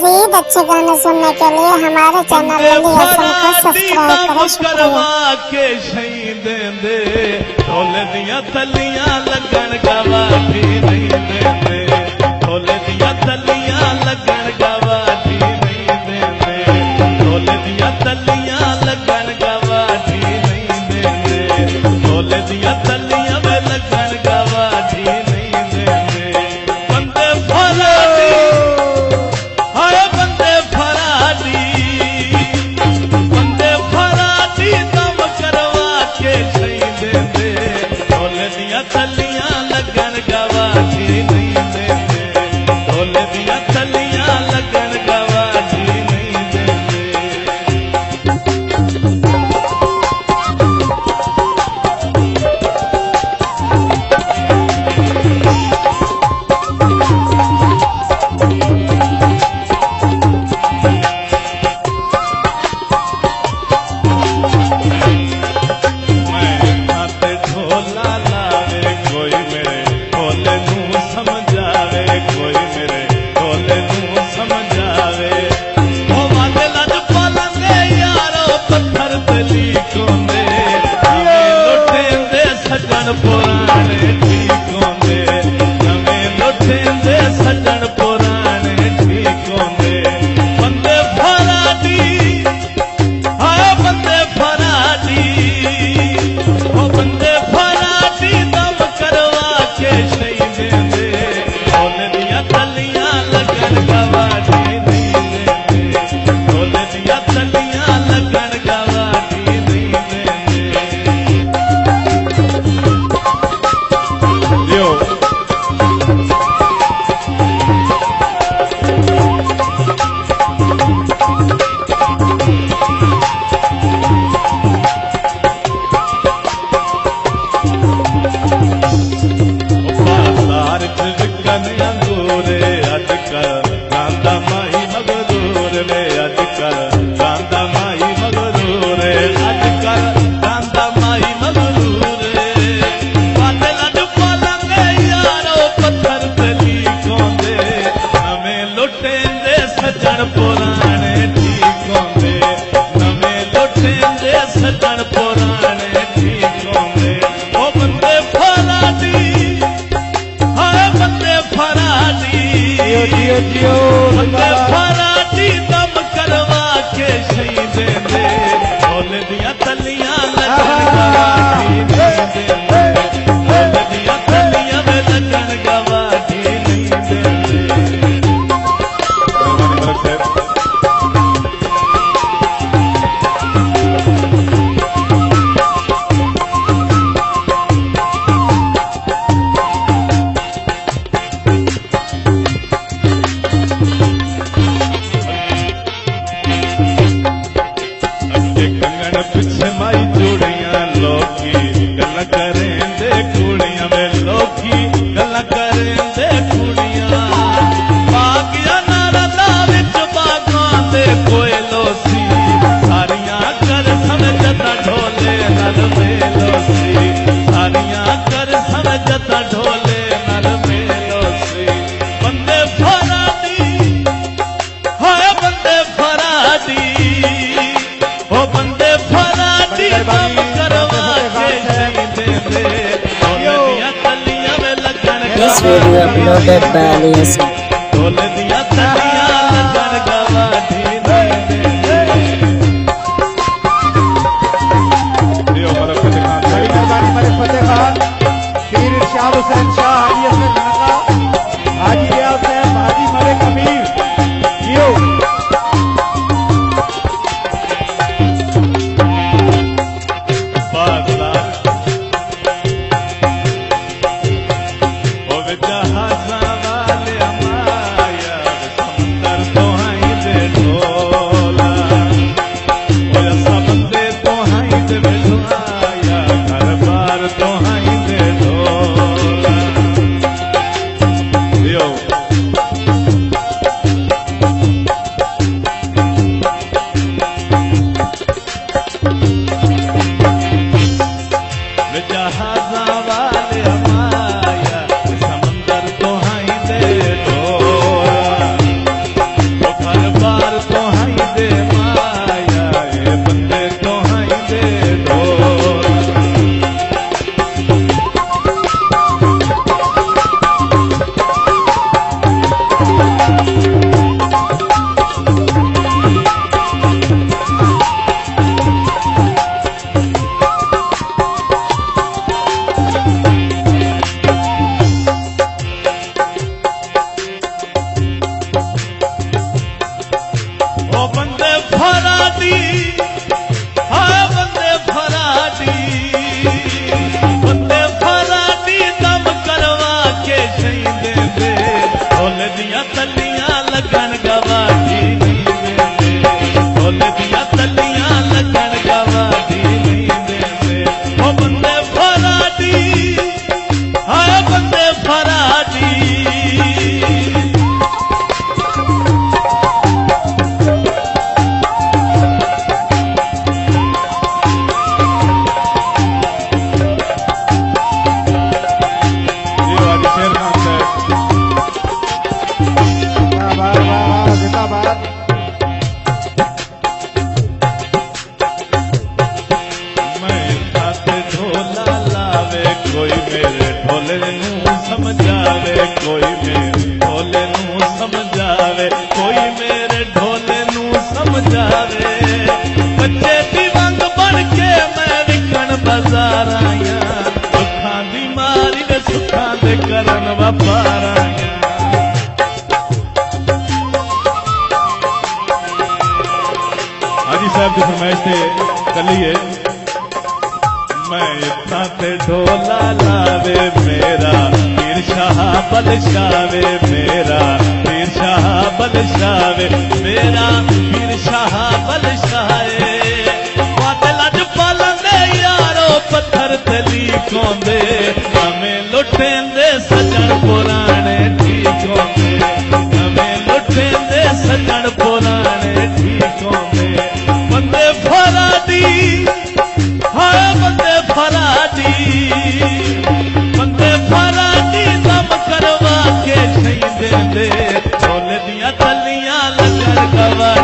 मजीद अच्छे गाने सुनने के लिए हमारे चैनल अली हसन को सब्सक्राइब करें। शुक्रिया। के शहीद दे ढोले दिया तलियां लगन गवा भी नहीं देंदे, ढोले दिया तलियां लगन गवा भी नहीं देंदे, ढोले दिया तलियां लगन गवा भी नहीं देंदे, ढोले दिया तलियां में लगन गवा भी नहीं देंदे। बंदे फराडी हाय बंदे फराडी, बंदे फराडी दम करवा के शहीद दे ढोले दिया तलियां लगन गवा भी नहीं देंदे, ढोले दिया तलियां लगन गवा भी नहीं देंदे। सजन पुराने ठीक होंदे, नवें लुटेंदे सजन पुराने ठीक होंदे। बंदे फराडी हाय बंदे फराडी, ओ बंदे फराडी दम करवा के शहीद दे ढोले दिया तलियां लगन गवा भी नहीं देंदे, ढोले दिया तलियां लगन गवा भी नहीं देंदे। सजन पुराने ठीक होंदे, नवें लुटेंदे सजन पुराने ठीक होंदे। ओ बंदे फराडी हाय बंदे फराडी, बंदे फराडी दम करवा के शहीद दे ढोले दिया तलियां लगन गवा भी नहीं देंदे, ढोले दिया तलियां में लगन गवा भी नहीं देंदे। पिछे माई जोड़ियां लोकी गल करें दे कुड़ियां में लोकी गल करें दे कुड़ियां बागिया नारदा विच बागां दे कोई लोसी सारियां कर समझता ढोले नल मेलोसी, सारियां कर समझता ढोले नल मेलोसी। बंदे फराडी हाय बंदे फराडी, ओ बंदे फराडी दम करवा के शहीद दे ढोले दिया तलियां में लगन गवा। This video uploaded by Ali Hसन। Dhole दिया तलियां लगन गवा भी नहीं देंदे। दियो हमारे फतेह खान बड़ी मेहरबानी हमारे फतेह खान, पीर इरशाद हुसैन शाह, हाजी हसन नाका, हाजी रियाज साहब, हाजी मलिक अमीर जियो। जहाज़ वाले फराडी हाय बंदे फराडी दम करवा के शहीदे दे ढोल दिया तलियां लगन गवाही नहीं देंदे ढोल दिया तलियां लगन गवाही नहीं देंदे ओ बंदे फराडी हाय बंदे फराडी कोई मेरे ढोले नू समझावे कोई मेरे ढोले नू समझावे कोई मेरे ढोले नू समझावे बच्चे दी वंग बन के मैं विकण बाजार आया सुखां दी मारी वे सुखां दे करन व्यापार आया हाजी साहब की फरमाइश से चलिए मैं इतना ते ढोला लावे मेरा पीर शाह बलशावे मेरा पीर शाह बलशावे मेरा पीर शाह बलशाए लज पालंदे यारो पत्थर तली कोंदे हमें लुटेंदे सजन पुराने ठीक होंदे हमें लुटेंदे सजन पुराने ठीक होंदे बंदे फराडी हाय बंदे फराडी दम करवा के शहीदे दे ढोल दिया तलियां लगन गवाही